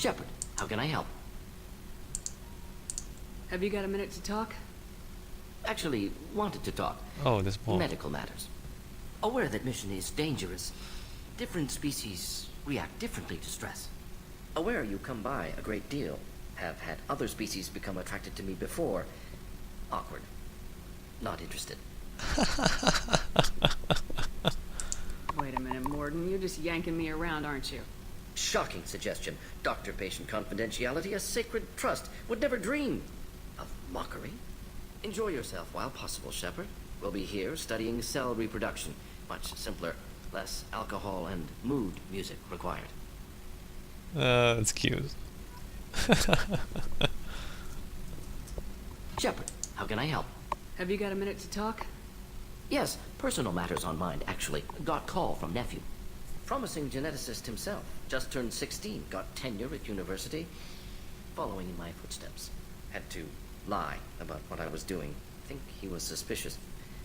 Shepard, how can I help? Have you got a minute to talk? Actually, wanted to talk. Oh, there's more. Medical matters. Aware that mission is dangerous. Different species react differently to stress. Aware you come by a great deal. Have had other species become attracted to me before. Awkward. Not interested. Wait a minute, Morden. You're just yanking me around, aren't you? Shocking suggestion. Doctor-patient confidentiality, a sacred trust. Would never dream of mockery. Enjoy yourself while possible, Shepard. We'll be here studying cell reproduction. Much simpler. Less alcohol and mood music required. That's cute. Shepard, how can I help? Have you got a minute to talk? Yes, personal matters on mind, actually. Got call from nephew. Promising geneticist himself. Just turned 16. Got tenure at university. Following in my footsteps. Had to lie about what I was doing. Think he was suspicious.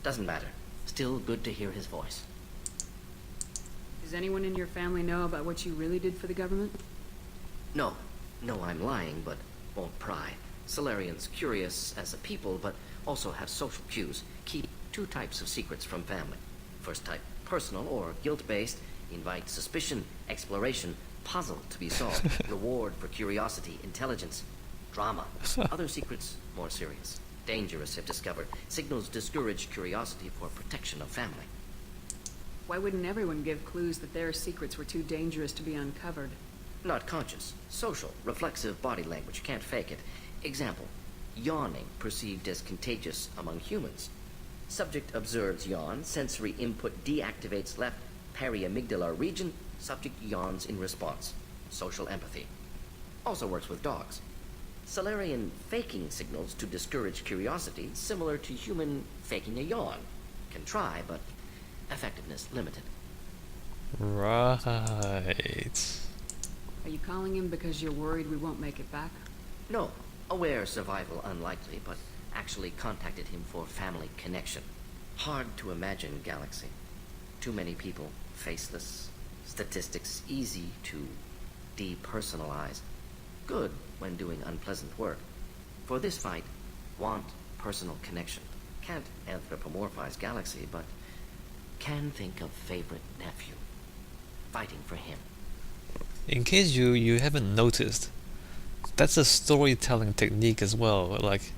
Doesn't matter. Still good to hear his voice. Does anyone in your family know about what you really did for the government? No. No, I'm lying, but won't pry. Solarians curious as a people, but also have social cues. Keep two types of secrets from family. First type, personal or guilt-based. Invite suspicion, exploration, puzzle to be solved. Reward for curiosity, intelligence, drama. Other secrets, more serious. Dangerous if discovered. Signals discourage curiosity for protection of family. Why wouldn't everyone give clues that their secrets were too dangerous to be uncovered? Not conscious. Social, reflexive body language. Can't fake it. Example. Yawning perceived as contagious among humans. Subject observes yawn. Sensory input deactivates left periamygdala region. Subject yawns in response. Social empathy. Also works with dogs. Solarian faking signals to discourage curiosity, similar to human faking a yawn. Can try, but effectiveness limited. Right. Are you calling him because you're worried we won't make it back? No. Aware survival unlikely, but actually contacted him for family connection. Hard to imagine galaxy. Too many people, faceless. Statistics easy to depersonalize. Good when doing unpleasant work. For this fight, want personal connection. Can't anthropomorphize galaxy, but can think of favorite nephew. Fighting for him. In case you haven't noticed, that's a storytelling technique as well. Like,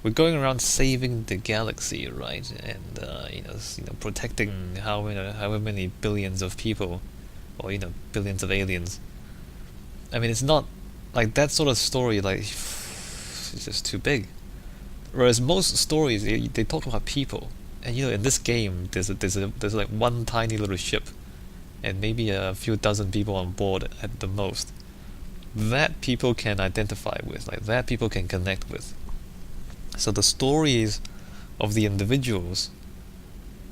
we're going around saving the galaxy, right? And protecting however many billions of people, or billions of aliens. I mean, it's not like that sort of story. Like, it's just too big. Whereas most stories, they talk about people, and in this game, there's like one tiny little ship, and maybe a few dozen people on board at the most. That people can identify with, like that people can connect with. So the stories of the individuals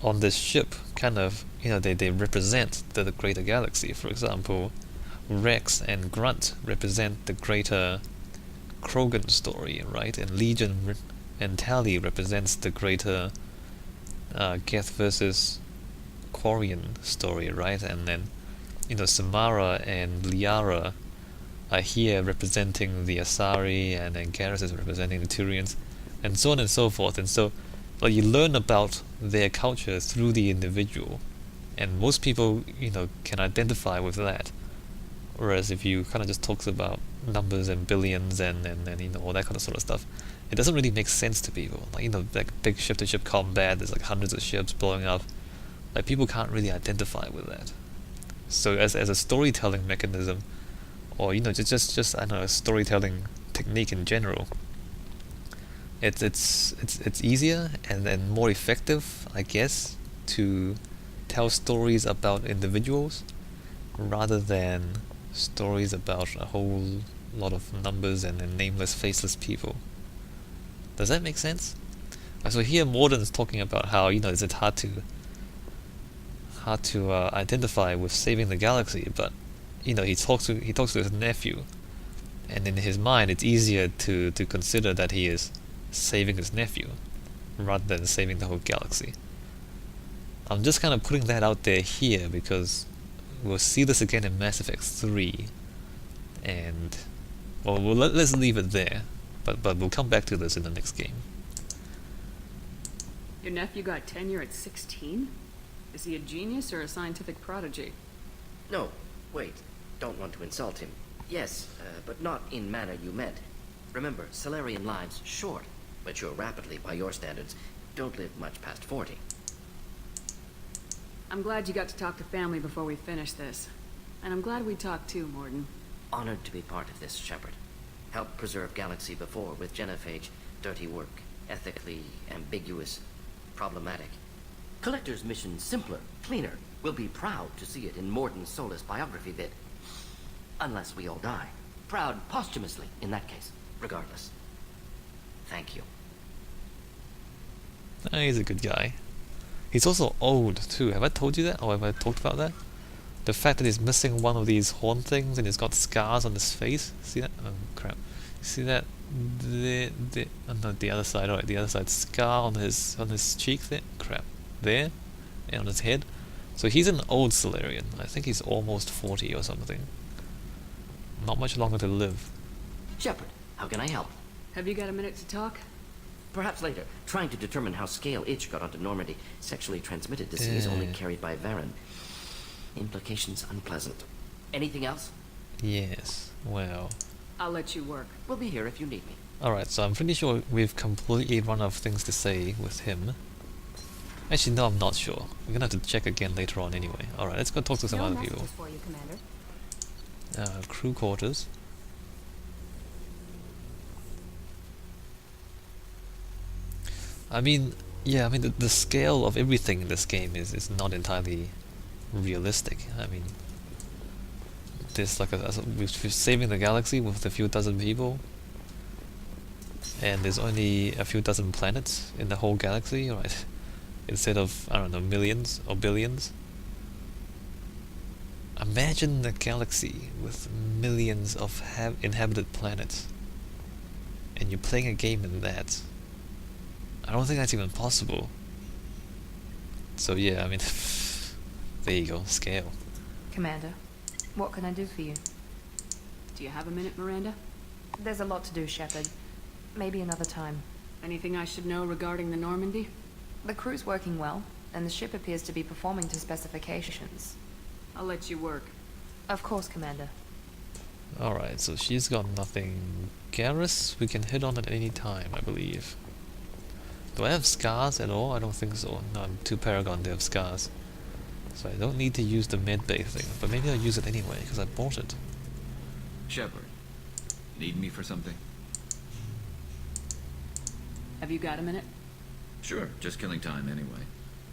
on this ship kind of, they represent the greater galaxy. For example, Rex and Grunt represent the greater Krogan story, right? And Legion and Tally represents the greater Geth versus Quarian story, right? And then, Samara and Liara are here representing the Asari, and then Garrus is representing the Turians, and so on and so forth. And so, you learn about their culture through the individual, and most people, can identify with that. Whereas if you kind of just talks about numbers and billions and all that kind of sort of stuff, it doesn't really make sense to people. Like big ship-to-ship combat, there's like hundreds of ships blowing up. Like, people can't really identify with that. So as a storytelling mechanism, or just I don't know, a storytelling technique in general, it's easier and more effective, I guess, to tell stories about individuals rather than stories about a whole lot of numbers and nameless, faceless people. Does that make sense? So here Morden's talking about how it's hard to identify with saving the galaxy, but he talks to his nephew, and in his mind it's easier to consider that he is saving his nephew rather than saving the whole galaxy. I'm just kind of putting that out there here because we'll see this again in Mass Effect 3, And well, let's leave it there. But we'll come back to this in the next game. Your nephew got tenure at 16? Is he a genius or a scientific prodigy? No, wait. Don't want to insult him. Yes, but not in manner you meant. Remember, Solarian lives short, mature rapidly by your standards, don't live much past 40. I'm glad you got to talk to family before we finish this. And I'm glad we talked too, Morden. Honored to be part of this, Shepard. Helped preserve Galaxy before with Genophage. Dirty work. Ethically ambiguous. Problematic. Collector's mission simpler, cleaner. We'll be proud to see it in Morden's Solus biography bit. Unless we all die. Proud posthumously, in that case. Regardless. Thank you. He's a good guy. He's also old too. Have I told you that? Or have I talked about that? The fact that he's missing one of these horn things and he's got scars on his face. See that? Oh crap. See that? No, the other side. Alright, the other side. Scar on his cheek there. Crap. There. And on his head. So he's an old Solarian. I think he's almost 40 or something. Not much longer to live. Shepard, how can I help? Have you got a minute to talk? Perhaps later. Trying to determine how Scale Itch got onto Normandy. Sexually transmitted disease only carried by Varen. Implications unpleasant. Anything else? Yes. Well. I'll let you work. We'll be here if you need me. Alright, so I'm pretty sure we've completely run out of things to say with him. Actually, no, I'm not sure. We're gonna have to check again later on anyway. Alright, let's go talk to some other people. For you, Commander. Crew quarters. I mean, yeah, I mean, the scale of everything in this game is not entirely realistic. I mean, there's like we're saving the galaxy with a few dozen people, and there's only a few dozen planets in the whole galaxy, right? Instead of, I don't know, millions or billions. Imagine a galaxy with millions of inhabited planets, and you're playing a game in that. I don't think that's even possible. So yeah, I mean, there you go, scale. Commander, what can I do for you? Do you have a minute, Miranda? There's a lot to do, Shepard. Maybe another time. Anything I should know regarding the Normandy? The crew's working well, and the ship appears to be performing to specifications. I'll let you work. Of course, Commander. Alright, so she's got nothing. Garrus, we can hit on at any time, I believe. Do I have scars at all? I don't think so. No, I'm too Paragon to have scars. So I don't need to use the medbay thing, but maybe I'll use it anyway, because I bought it. Shepard, need me for something? Have you got a minute? Sure, just killing time anyway.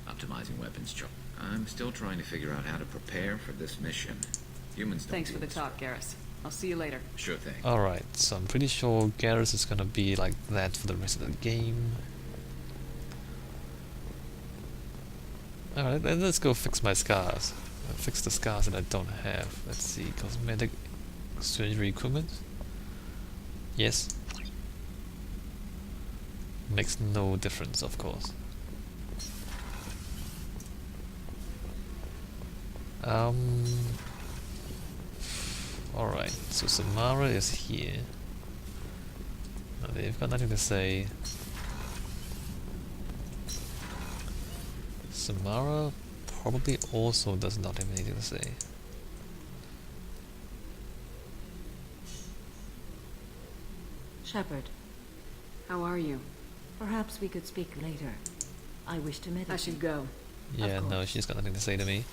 Optimizing weapons choice. I'm still trying to figure out how to prepare for this mission. Humans don't Thanks do for the this talk, Garrus. I'll see you later. Sure thing. Alright, so I'm pretty sure Garrus is gonna be like that for the rest of the game. Alright, let's go fix my scars. Fix the scars that I don't have. Let's see, cosmetic surgery equipment. Yes. Makes no difference, of course. Alright, so Samara is here. No, they've got nothing to say. Samara probably also does not have anything to say. Shepard, How are you? perhaps we could speak later. I wish to meditate. I should go. Yeah, no, course. she's got nothing to say to me.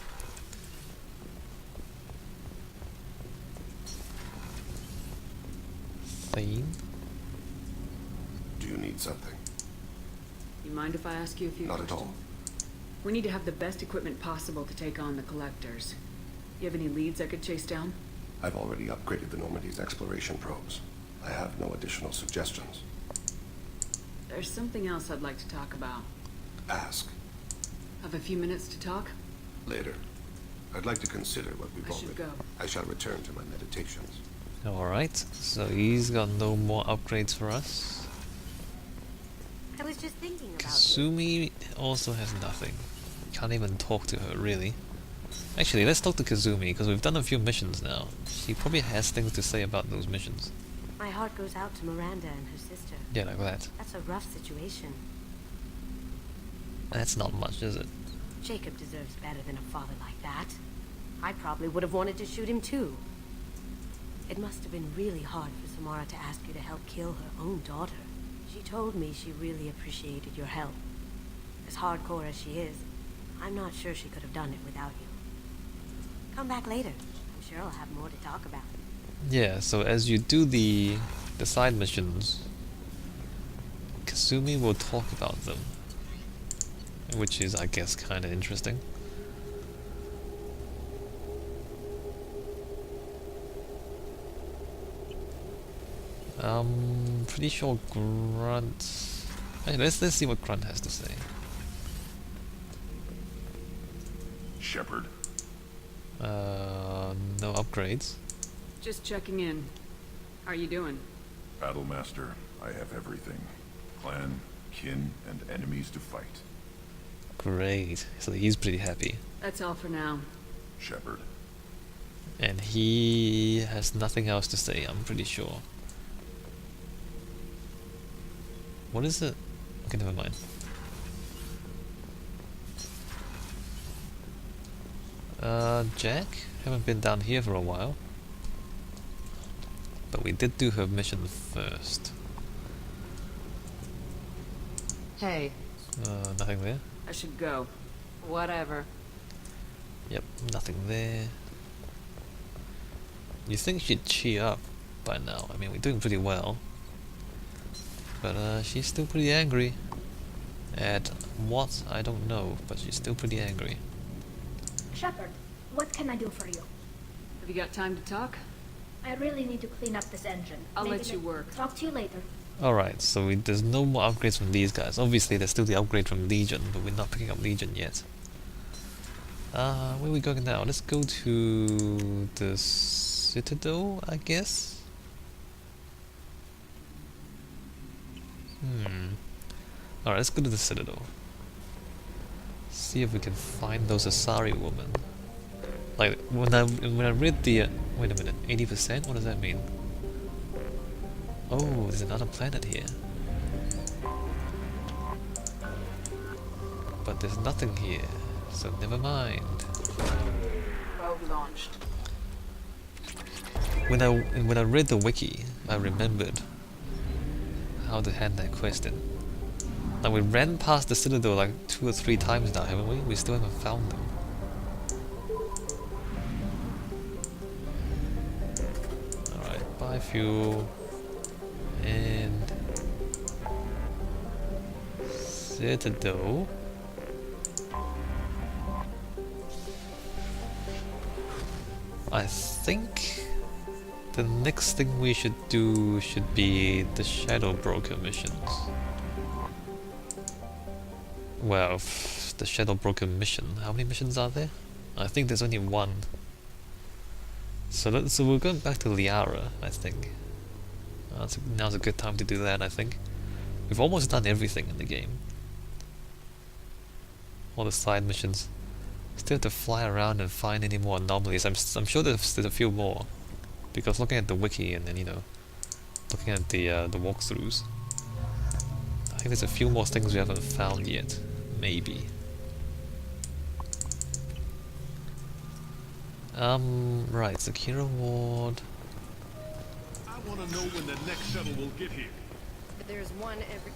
Thane? Do you need something? You mind if I ask you a few Not at questions? all. We need to have the best equipment possible to take on the collectors. You have any leads I could chase down? I've already upgraded the Normandy's exploration probes. I have no additional suggestions. There's something else I'd like to talk about. Ask. Have a few minutes to talk? Later. I'd like to consider what we've I should already... go. I shall return to my meditations. Alright, so he's got no more upgrades for us. I was just thinking about Kasumi also has nothing. Can't even talk to her, really. Actually, let's talk to Kazumi, because we've done a few missions now. She probably has things to say about those missions. My heart goes out to Miranda and her sister. Yeah, like that. That's a rough situation. That's not much, is it? Jacob deserves better than a father like that. I probably would have wanted to shoot him too. It must have been really hard for Samara to ask you to help kill her own daughter. She told me she really appreciated your help. As hardcore as she is, I'm not sure she could have done it without you. Come back later. I'm sure I'll have more to talk about. Yeah, so as you do the side missions, Kazumi will talk about them. Which is, I guess, kind of interesting. Pretty sure Grunt... Hey, let's see what Grunt has to say. Shepard. No upgrades. Just checking in. How are you doing? Battlemaster, I have everything. Clan, kin, and enemies to fight. Great. So he's pretty happy. That's all for now. Shepard. And he has nothing else to say, I'm pretty sure. What is it? Okay, never mind. Jack? Haven't been down here for a while. But we did do her mission first. Hey, Nothing there? I should go. whatever. Yep, nothing there. You think she'd cheer up by now. I mean, we're doing pretty well. But she's still pretty angry. At what? I don't know, but she's still pretty angry. Shepard, what can I do for you? Have you got time to talk? I really need to clean up this engine. I'll Maybe let you work. Talk to you later. Alright, so there's no more upgrades from these guys. Obviously, there's still the upgrade from Legion, but we're not picking up Legion yet. Where are we going now? Let's go to the Citadel, I guess? Alright, let's go to the Citadel. See if we can find those Asari women. Like, when I read the... wait a minute, 80%? What does that mean? Oh, there's another planet here. But there's nothing here, so never mind. Probe launched. When I read the wiki, I remembered how to hand that quest in. Like, we ran past the Citadel like 2 or 3 times now, haven't we? We still haven't found them. Alright, buy fuel. And... Citadel. I think the next thing we should do should be the Shadow Broker missions. Well, the Shadow Broker mission. How many missions are there? I think there's only one. So we're going back to Liara, I think. Now's a good time to do that, I think. We've almost done everything in the game. All the side missions. Still have to fly around and find any more anomalies. I'm sure there's a few more. Because looking at the wiki and then, you know, looking at the walkthroughs, I think there's a few more things we haven't found yet. Maybe. Right, Secure Ward. I want to know when the next shuttle will get here. There's one every...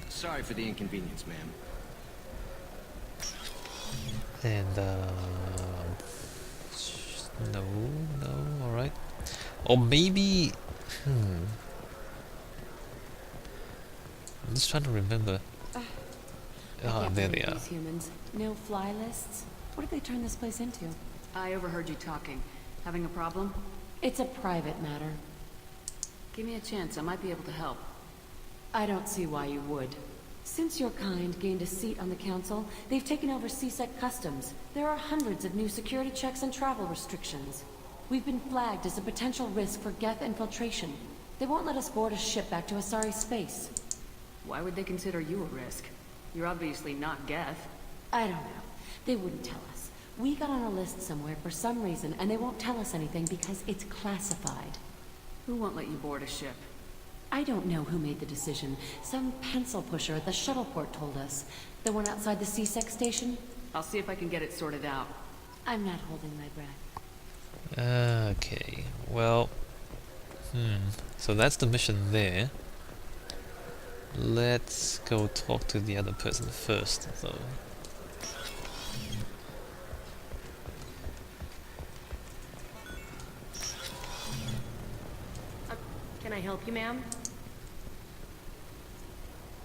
Sorry for the inconvenience, ma'am. And, no, alright. Or maybe, I'm just trying to remember. Ah, there they are. These humans. No fly lists. What did they turn this place into? I overheard you talking. Having a problem? It's a private matter. Give me a chance. I might be able to help. I don't see why you would. Since your kind gained a seat on the council, they've taken over CSEC customs. There are hundreds of new security checks and travel restrictions. We've been flagged as a potential risk for Geth infiltration. They won't let us board a ship back to Asari space. Why would they consider you a risk? You're obviously not Geth. I don't know. They wouldn't tell us. We got on a list somewhere for some reason, and they won't tell us anything because it's classified. Who won't let you board a ship? I don't know who made the decision. Some pencil pusher at the shuttle port told us. The one outside the C-Sec station? I'll see if I can get it sorted out. I'm not holding my breath. Okay, well... So that's the mission there. Let's go talk to the other person first, though. Can I help you, ma'am?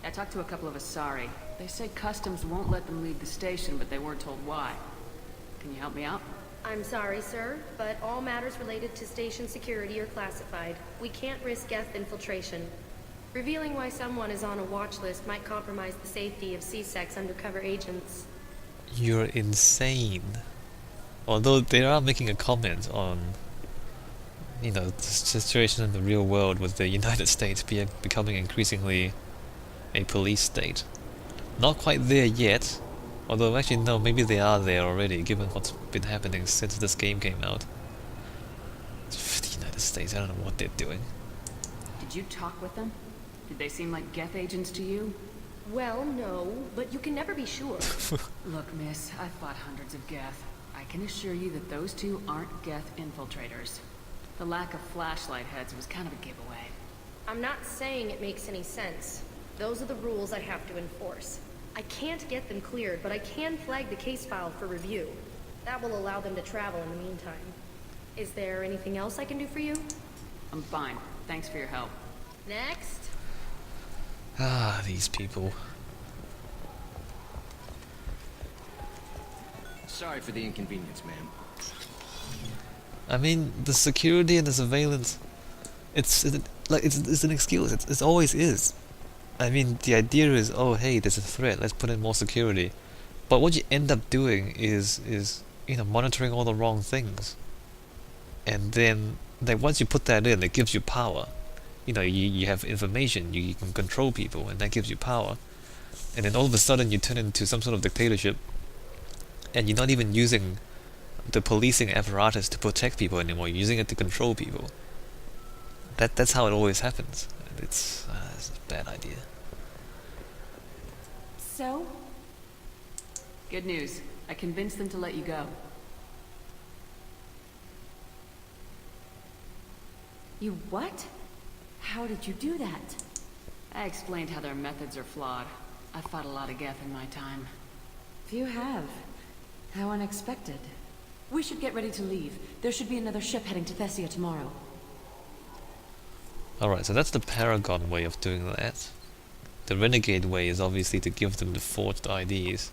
I talked to a couple of Asari. They say customs won't let them leave the station, but they weren't told why. Can you help me out? I'm sorry, sir, but all matters related to station security are classified. We can't risk Geth infiltration. Revealing why someone is on a watch list might compromise the safety of C-Sec's undercover agents. You're insane. Although they are making a comment on, you know, the situation in the real world with the United States becoming increasingly a police state. Not quite there yet, although actually no, maybe they are there already, given what's been happening since this game came out. The United States, I don't know what they're doing. Did you talk with them? Did they seem like Geth agents to you? Well, no, but you can never be sure. Look, miss, I've fought hundreds of Geth. I can assure you that those two aren't Geth infiltrators. The lack of flashlight heads was kind of a giveaway. I'm not saying it makes any sense. Those are the rules I'd have to enforce. I can't get them cleared, but I can flag the case file for review. That will allow them to travel in the meantime. Is there anything else I can do for you? I'm fine. Thanks for your help. Next. Ah, these people. Sorry for the inconvenience, ma'am. I mean, the security and the surveillance, it's an excuse. It always is. I mean, the idea is, oh hey, there's a threat, let's put in more security. But what you end up doing is you know, monitoring all the wrong things. And then once you put that in, it gives you power. You know, you have information, you can control people, and that gives you power. And then all of a sudden you turn into some sort of dictatorship, and you're not even using the policing apparatus to protect people anymore, you're using it to control people. That's how it always happens. It's a bad idea. So? Good news. I convinced them to let you go. You what? How did you do that? I explained how their methods are flawed. I've fought a lot of Geth in my time. You have. How unexpected. We should get ready to leave. There should be another ship heading to Thessia tomorrow. Alright, so that's the Paragon way of doing that. The Renegade way is obviously to give them the forged IDs.